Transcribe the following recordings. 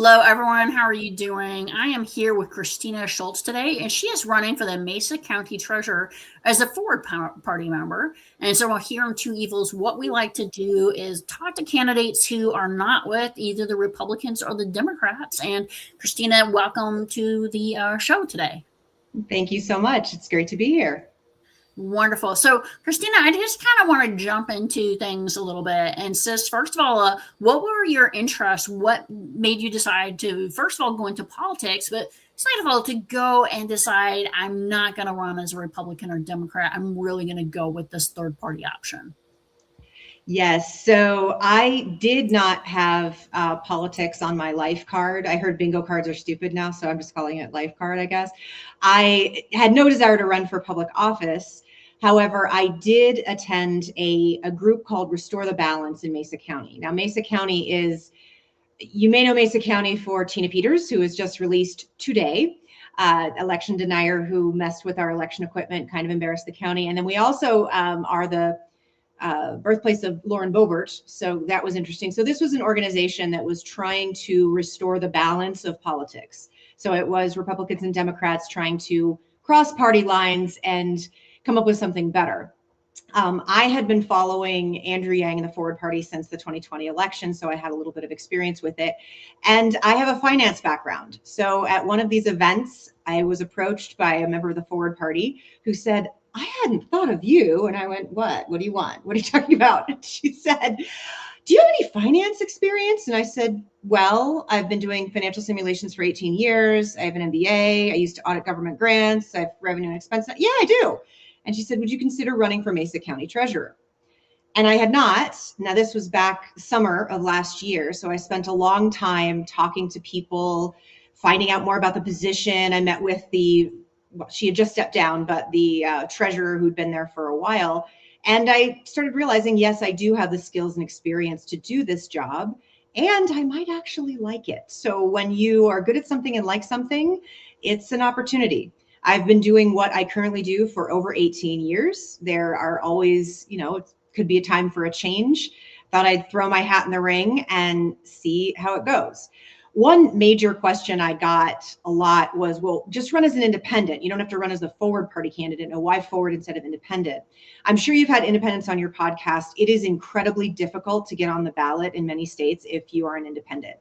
Hello, everyone. How are you doing? I am here with Christina Schultz today, and she is running for the Mesa County Treasurer as a Forward Party member. And so here on Two Evils, what we like to do is talk to candidates who are not with either the Republicans or the Democrats. And Christina, welcome to the show today. Thank you so much. It's great to be here. Wonderful. So, Christina, I just kind of want to jump into things a little bit and says, first of all, what were your interests? What made you decide to, first of all, go into politics, but second of all, to go and decide I'm not going to run as a Republican or Democrat. I'm really going to go with this third party option. Yes. So I did not have politics on my life card. I heard bingo cards are stupid now, so I'm just calling it life card, I guess. I had no desire to run for public office. However, I did attend a group called Restore the Balance in Mesa County. Now, Mesa County is, you may know Mesa County for Tina Peters, who was just released today. Election denier who messed with our election equipment, kind of embarrassed the county. And then we also are the birthplace of Lauren Boebert. So that was interesting. So this was an organization that was trying to restore the balance of politics. So it was Republicans and Democrats trying to cross party lines and come up with something better. I had been following Andrew Yang and the Forward Party since the 2020 election, so I had a little bit of experience with it. And I have a finance background. So at one of these events, I was approached by a member of the Forward Party who said, I hadn't thought of you. And I went, what? What do you want? What are you talking about? And she said, do you have any finance experience? And I said, well, I've been doing financial simulations for 18 years. I have an MBA. I used to audit government grants. I have revenue and expense. Yeah, I do. And she said, would you consider running for Mesa County Treasurer? And I had not. Now, this was back summer of last year. So I spent a long time talking to people, finding out more about the position. I met with she had just stepped down, but the treasurer who'd been there for a while. And I started realizing, yes, I do have the skills and experience to do this job, and I might actually like it. So when you are good at something and like something, it's an opportunity. I've been doing what I currently do for over 18 years. There are always, it could be a time for a change. Thought I'd throw my hat in the ring and see how it goes. One major question I got a lot was, well, just run as an independent. You don't have to run as a Forward Party candidate. No, why Forward instead of independent? I'm sure you've had independents on your podcast. It is incredibly difficult to get on the ballot in many states if you are an independent.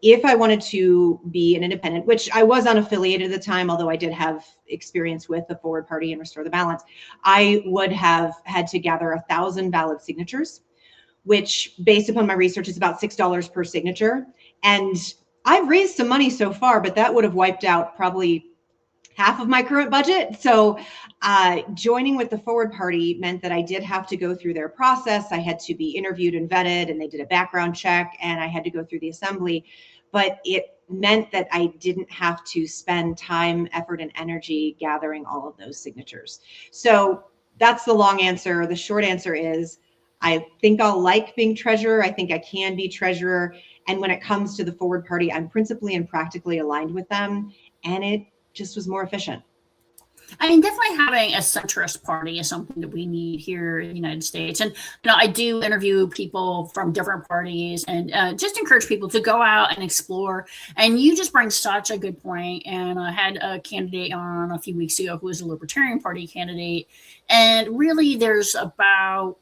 If I wanted to be an independent, which I was unaffiliated at the time, although I did have experience with the Forward Party and Restore the Balance, I would have had to gather 1,000 ballot signatures, which based upon my research is about $6 per signature. And I've raised some money so far, but that would have wiped out probably half of my current budget. So joining with the Forward Party meant that I did have to go through their process. I had to be interviewed and vetted, and they did a background check, and I had to go through the assembly. But it meant that I didn't have to spend time, effort, and energy gathering all of those signatures. So that's the long answer. The short answer is I think I'll like being treasurer. I think I can be treasurer. And when it comes to the Forward Party, I'm principally and practically aligned with them. And it just was more efficient. I mean, definitely having a centrist party is something that we need here in the United States. And, I do interview people from different parties and just encourage people to go out and explore. And you just bring such a good point. And I had a candidate on a few weeks ago who was a Libertarian Party candidate. And really, there's about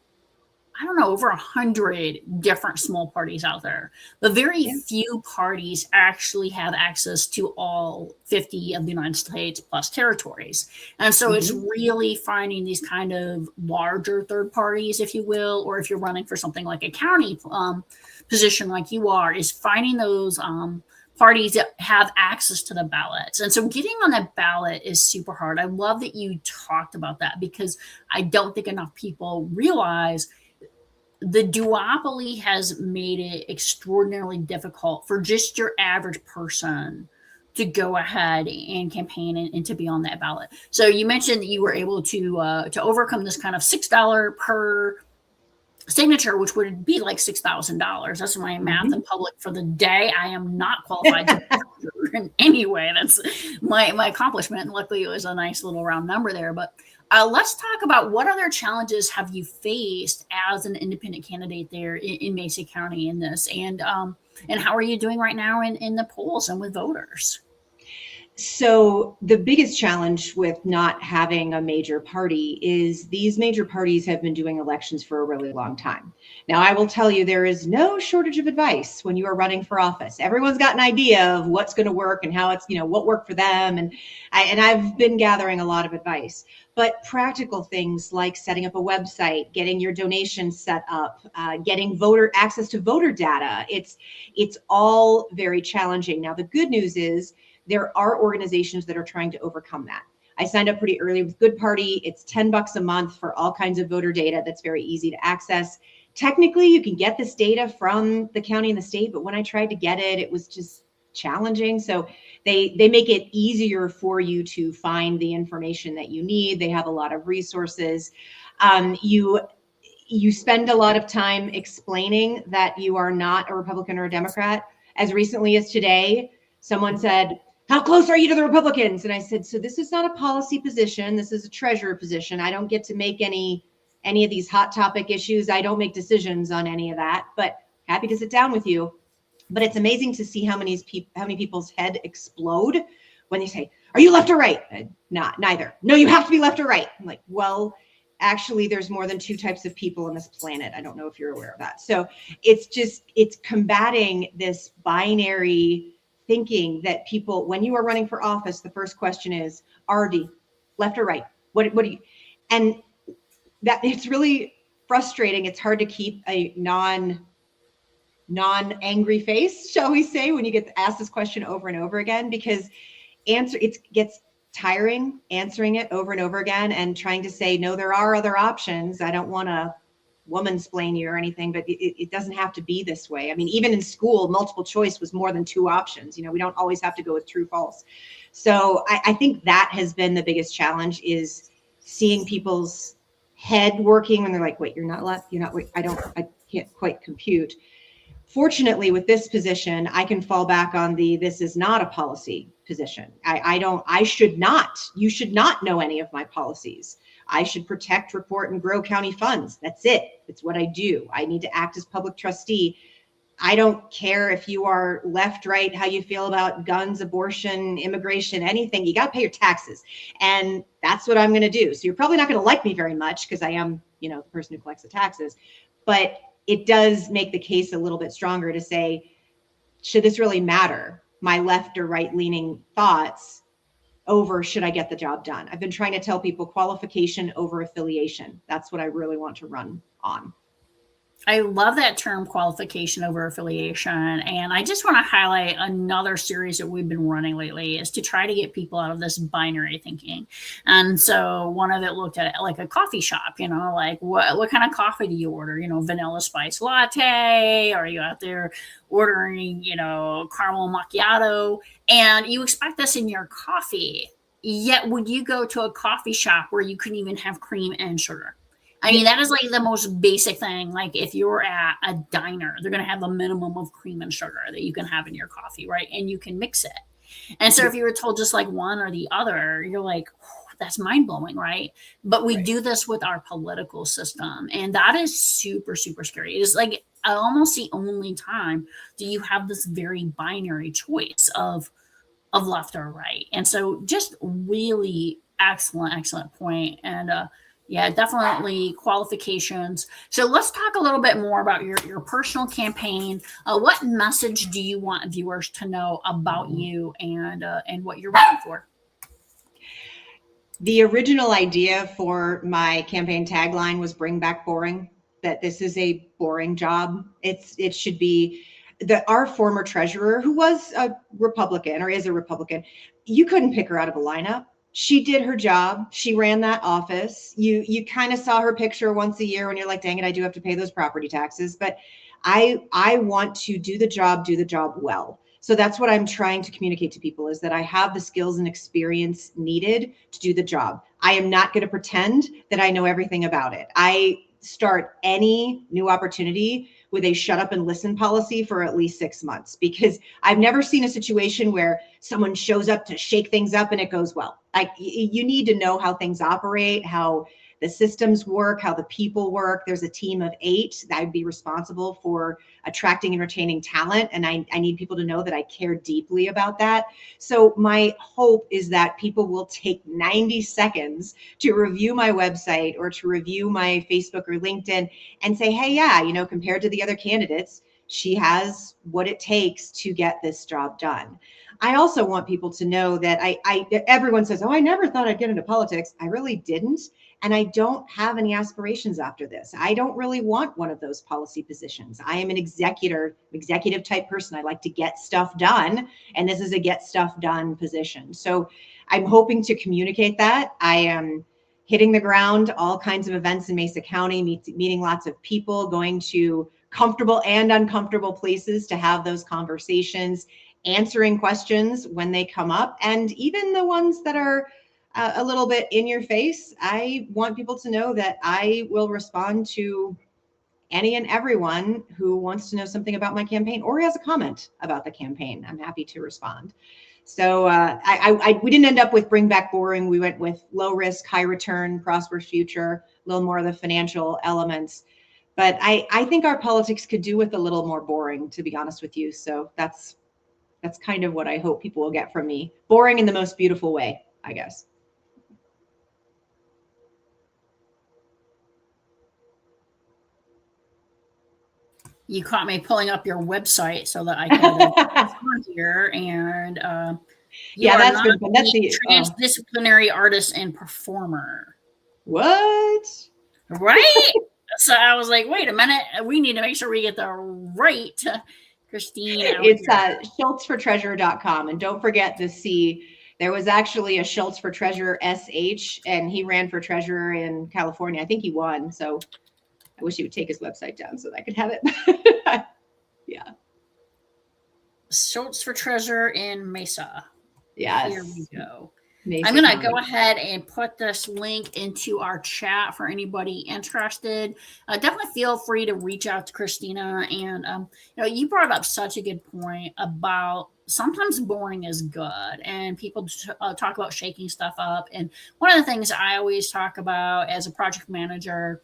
over 100 different small parties out there, but very few parties actually have access to all 50 of the United States plus territories. And so it's really finding these kind of larger third parties, if you will, or if you're running for something like a county position like you are, is finding those parties that have access to the ballots. And so getting on that ballot is super hard. I love that you talked about that because I don't think enough people realize the duopoly has made it extraordinarily difficult for just your average person to go ahead and campaign and to be on that ballot. So you mentioned that you were able to overcome this kind of $6 per signature, which would be like $6,000. That's my math in public for the day. I am not qualified to in any way. That's my accomplishment. And luckily it was a nice little round number there. But let's talk about what other challenges have you faced as an independent candidate there in Mesa County in this. And And how are you doing right now in the polls and with voters? So the biggest challenge with not having a major party is these major parties have been doing elections for a really long time. Now, I will tell you, there is no shortage of advice when you are running for office. Everyone's got an idea of what's going to work and how it's, what worked for them. And I've been gathering a lot of advice. But practical things like setting up a website, getting your donations set up, getting voter access to voter data, it's all very challenging. Now, the good news is there are organizations that are trying to overcome that. I signed up pretty early with Good Party. It's $10 a month for all kinds of voter data that's very easy to access. Technically, you can get this data from the county and the state, but when I tried to get it, it was just challenging. So they make it easier for you to find the information that you need. They have a lot of resources. You spend a lot of time explaining that you are not a Republican or a Democrat. As recently as today, someone said, "How close are you to the Republicans?" And I said, so this is not a policy position. This is a treasurer position. I don't get to make any of these hot topic issues. I don't make decisions on any of that, but happy to sit down with you. But it's amazing to see how many people's head explode when they say, "Are you left or right?" Not neither. "No, you have to be left or right." I'm like, well, actually, there's more than two types of people on this planet. I don't know if you're aware of that. So it's combating this binary thinking that people, when you are running for office, the first question is RD, left or right? What do you, and that it's really frustrating. It's hard to keep a non-angry face, shall we say, when you get asked this question over and over again, because it gets tiring answering it over and over again and trying to say, no, there are other options. I don't want to woman-splain you or anything, but it doesn't have to be this way. I mean, even in school, multiple choice was more than two options. We don't always have to go with true, false. So I think that has been the biggest challenge, is seeing people's head working when they're like, wait, you're not left, you're not, wait, I can't quite compute. Fortunately, with this position, I can fall back on this is not a policy position. You should not know any of my policies. I should protect, report, and grow county funds. That's it. It's what I do. I need to act as public trustee. I don't care if you are left, right, how you feel about guns, abortion, immigration, anything. You got to pay your taxes. And that's what I'm going to do. So you're probably not going to like me very much because I am, the person who collects the taxes. But it does make the case a little bit stronger to say, should this really matter? My left or right leaning thoughts over should I get the job done? I've been trying to tell people qualification over affiliation. That's what I really want to run on. I love that term, qualification over affiliation. And I just want to highlight another series that we've been running lately is to try to get people out of this binary thinking. And so one of it looked at it like a coffee shop, like what kind of coffee do you order? Vanilla spice latte? Are you out there ordering, caramel macchiato? And you expect this in your coffee. Yet would you go to a coffee shop where you couldn't even have cream and sugar? I mean, that is like the most basic thing. Like if you're at a diner, they're going to have a minimum of cream and sugar that you can have in your coffee, right? And you can mix it. And so if you were told just like one or the other, you're like, oh, that's mind blowing, right? But we do this with our political system. And that is super, super scary. It is like almost the only time do you have this very binary choice of left or right. And so just really excellent point. And, yeah, definitely qualifications. So let's talk a little bit more about your personal campaign. What message do you want viewers to know about you and what you're running for? The original idea for my campaign tagline was "Bring back boring." That this is a boring job. It should be our former treasurer, who was a Republican or is a Republican. You couldn't pick her out of a lineup. She did her job. She ran that office. You kind of saw her picture once a year when you're like, dang it, I do have to pay those property taxes. But I want to do the job well. So that's what I'm trying to communicate to people, is that I have the skills and experience needed to do the job. I am not going to pretend that I know everything about it. I start any new opportunity with a shut up and listen policy for at least 6 months, because I've never seen a situation where someone shows up to shake things up and it goes well. Like, you need to know how things operate, how the systems work, how the people work. There's a team of 8 that would be responsible for attracting and retaining talent. And I need people to know that I care deeply about that. So my hope is that people will take 90 seconds to review my website or to review my Facebook or LinkedIn and say, hey, yeah, you know, compared to the other candidates, she has what it takes to get this job done. I also want people to know that everyone says, oh, I never thought I'd get into politics. I really didn't. And I don't have any aspirations after this. I don't really want one of those policy positions. I am an executive type person. I like to get stuff done. And this is a get stuff done position. So I'm hoping to communicate that. I am hitting the ground, all kinds of events in Mesa County, meeting lots of people, going to comfortable and uncomfortable places to have those conversations, answering questions when they come up, and even the ones that are a little bit in your face. I want people to know that I will respond to any and everyone who wants to know something about my campaign or has a comment about the campaign. I'm happy to respond. So we didn't end up with bring back boring. We went with low risk, high return, prosperous future, a little more of the financial elements. But I think our politics could do with a little more boring, to be honest with you. So that's kind of what I hope people will get from me. Boring in the most beautiful way, I guess. You caught me pulling up your website so that I could on here. And yeah, that's good. That's the transdisciplinary artist and performer. What? Right? So I was like, wait a minute, we need to make sure we get the right Christine. It's schultzfortreasurer.com. And don't forget the C. There was actually a Shultz for Treasurer SH, and he ran for treasurer in California. I think he won. So I wish he would take his website down so that I could have it. Yeah. Shultz for treasurer in Mesa. Yes. Here we go. Mesa I'm going to County. go ahead and put this link into our chat for anybody interested. Definitely feel free to reach out to Christina. And, you know, you brought up such a good point about sometimes boring is good, and people talk about shaking stuff up. And one of the things I always talk about as a project manager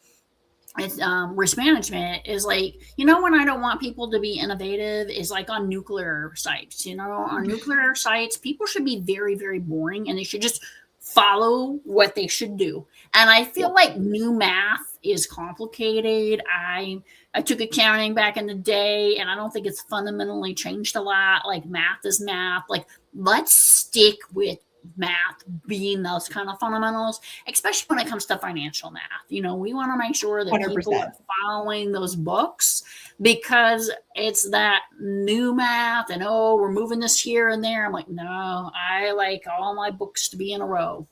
with risk management is like, you know, when I don't want people to be innovative is like on nuclear sites. You know, on nuclear sites, people should be very, very boring, and they should just follow what they should do. And I feel like new math is complicated. I took accounting back in the day, and I don't think it's fundamentally changed a lot. Like, math is math. Like, let's stick with math being those kind of fundamentals, especially when it comes to financial math. You know, we want to make sure that 100%. people are following those books, because it's that new math and, oh, we're moving this here and there. I'm like, no, I like all my books to be in a row.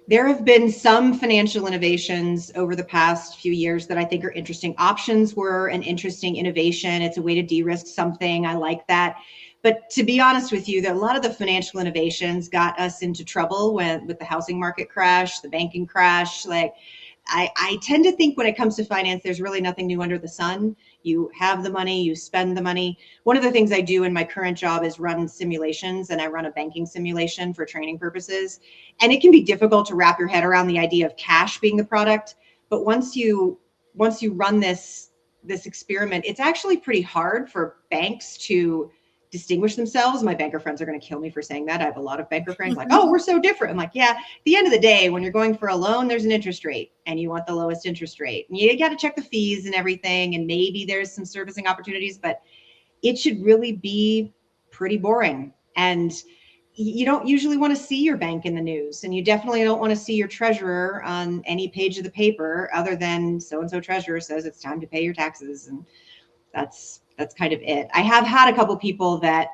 There have been some financial innovations over the past few years that I think are interesting. Options were an interesting innovation. It's a way to de-risk something. I like that. But to be honest with you, a lot of the financial innovations got us into trouble with the housing market crash, the banking crash. Like, I tend to think when it comes to finance, there's really nothing new under the sun. You have the money, you spend the money. One of the things I do in my current job is run simulations, and I run a banking simulation for training purposes. And it can be difficult to wrap your head around the idea of cash being the product. But once you run this experiment, it's actually pretty hard for banks to distinguish themselves. My banker friends are going to kill me for saying that. I have a lot of banker friends like, oh, we're so different. I'm like, yeah, at the end of the day, when you're going for a loan, there's an interest rate, and you want the lowest interest rate. And you got to check the fees and everything. And maybe there's some servicing opportunities, but it should really be pretty boring. And you don't usually want to see your bank in the news, and you definitely don't want to see your treasurer on any page of the paper other than so-and-so treasurer says it's time to pay your taxes. And that's kind of it. I have had a couple people that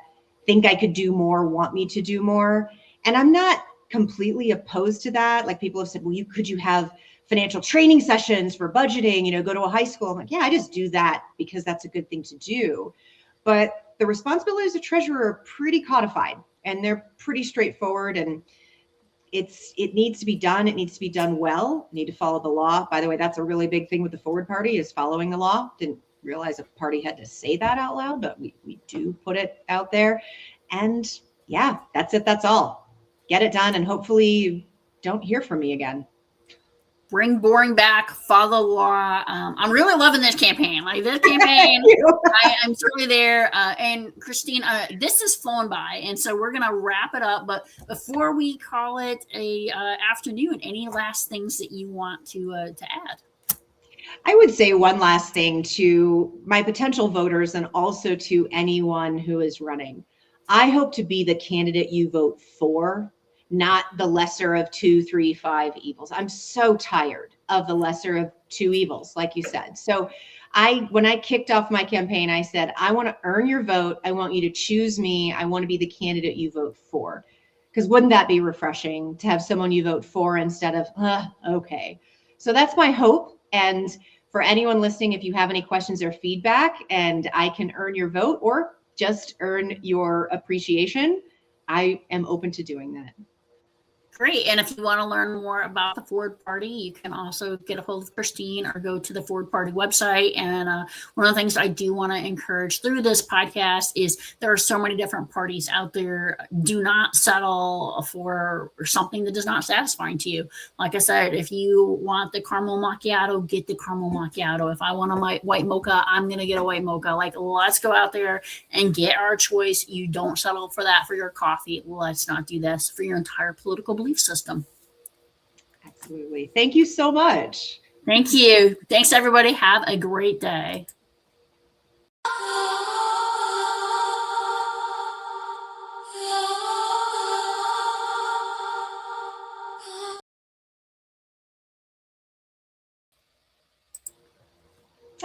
think I could do more, want me to do more. And I'm not completely opposed to that. Like, people have said, well, could you have financial training sessions for budgeting, you know, go to a high school? I'm like, yeah, I just do that because that's a good thing to do. But the responsibilities of treasurer are pretty codified, and they're pretty straightforward, and it needs to be done. It needs to be done well. You need to follow the law. By the way, that's a really big thing with the Forward Party, is following the law. Didn't realize a party had to say that out loud, but we do put it out there. And yeah, that's it. That's all. Get it done. And hopefully you don't hear from me again. bring boring back, follow the law. I'm really loving this campaign. Like this campaign, I'm certainly there. And Christine, this is flown by, and so we're gonna wrap it up. But before we call it a afternoon, any last things that you want to add? I would say one last thing to my potential voters and also to anyone who is running. I hope to be the candidate you vote for, not the lesser of 2, 3, 5 evils. I'm so tired of the lesser of 2 evils, like you said. So when I kicked off my campaign, I said, I want to earn your vote. I want you to choose me. I want to be the candidate you vote for. Because wouldn't that be refreshing to have someone you vote for instead of, okay. So that's my hope. And for anyone listening, if you have any questions or feedback and I can earn your vote or just earn your appreciation, I am open to doing that. Great. And if you want to learn more about the Ford Party, you can also get a hold of Christine or go to the Ford Party website. And one of the things I do want to encourage through this podcast is there are so many different parties out there. Do not settle for something that is not satisfying to you. Like I said, if you want the caramel macchiato, get the caramel macchiato. If I want a white mocha, I'm going to get a white mocha. Like, let's go out there and get our choice. You don't settle for that for your coffee. Let's not do this for your entire political belief system. Absolutely. Thank you so much. Thank you. Thanks, everybody. Have a great day.